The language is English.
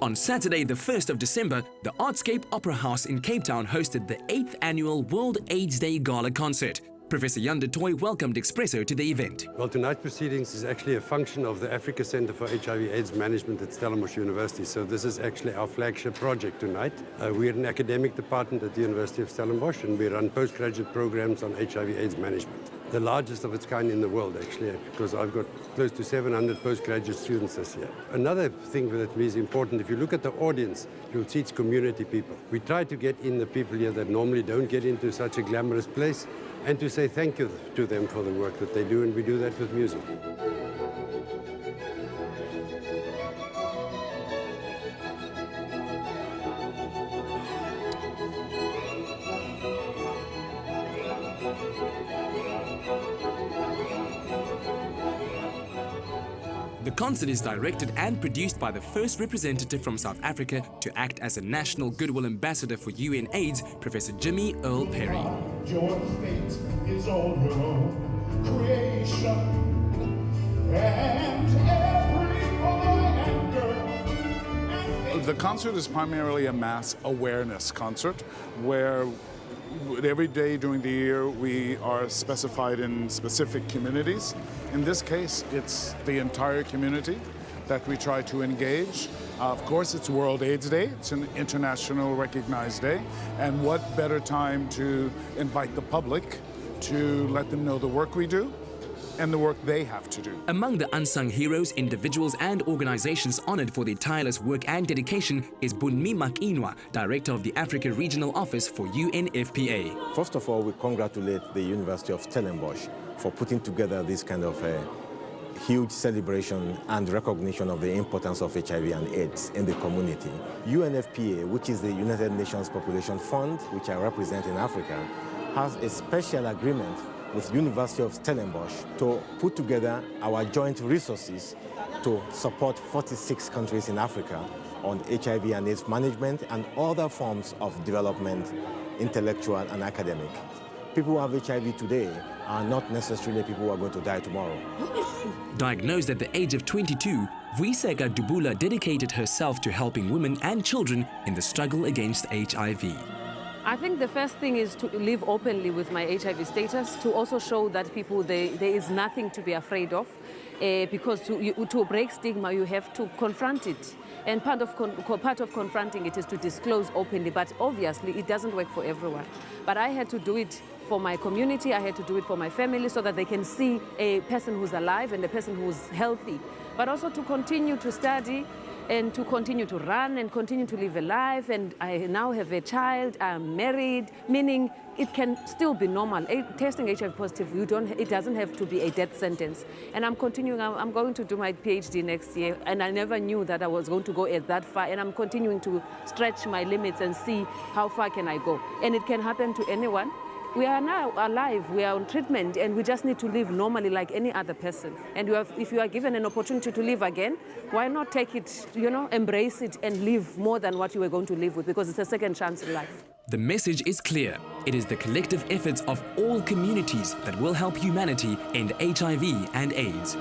On Saturday, the 1st of December, the Artscape Opera House in Cape Town hosted the 8th annual World Aids Day Gala concert. Professor Jan de Tooy welcomed Expresso to the event. Well, tonight's proceedings is actually a function of the Africa Centre for HIV/AIDS Management at Stellenbosch University. So this is actually our flagship project tonight. We're an academic department at the University of Stellenbosch, and we run postgraduate programs on HIV/AIDS management. The largest of its kind in the world, actually, because I've got close to 700 postgraduate students this year. Another thing that is important, if you look at the audience, you'll see it's community people. We try to get in the people here that normally don't get into such a glamorous place, and to say thank you to them for the work that they do, and we do that with music. The concert is directed and produced by the first representative from South Africa to act as a National Goodwill Ambassador for UN AIDS, Professor Jimmy Earl Perry. Your fate is all your own creation, and every boy and girl. The concert is primarily a mass awareness concert where every day during the year we are specified in specific communities. In this case, it's the entire community that we try to engage. Of course, it's World AIDS Day. It's an international recognized day. And what better time to invite the public to let them know the work we do and the work they have to do. Among the unsung heroes, individuals and organizations honored for their tireless work and dedication is Bunmi Makinwa, Director of the Africa Regional Office for UNFPA. First of all, we congratulate the University of Stellenbosch for putting together this kind of huge celebration and recognition of the importance of HIV and AIDS in the community. UNFPA, which is the United Nations Population Fund, which I represent in Africa, has a special agreement with University of Stellenbosch to put together our joint resources to support 46 countries in Africa on HIV and AIDS management and other forms of development, intellectual and academic. People who have HIV today are not necessarily people who are going to die tomorrow. Diagnosed at the age of 22, Vuiseka Dubula dedicated herself to helping women and children in the struggle against HIV. I think the first thing is to live openly with my HIV status, to also show that people there is nothing to be afraid of, because to break stigma you have to confront it. And part of confronting it is to disclose openly, but obviously it doesn't work for everyone. But I had to do it for my community, I had to do it for my family so that they can see a person who's alive and a person who's healthy. But also to continue to study and to continue to run and continue to live a life. And I now have a child, I'm married, meaning it can still be normal. Testing HIV positive, it doesn't have to be a death sentence. And I'm going to do my PhD next year, and I never knew that I was going to go that far, and I'm continuing to stretch my limits and see how far can I go. And it can happen to anyone. We are now alive, we are on treatment, and we just need to live normally like any other person. And if you are given an opportunity to live again, why not take it, embrace it and live more than what you were going to live with, because it's a second chance in life. The message is clear. It is the collective efforts of all communities that will help humanity end HIV and AIDS.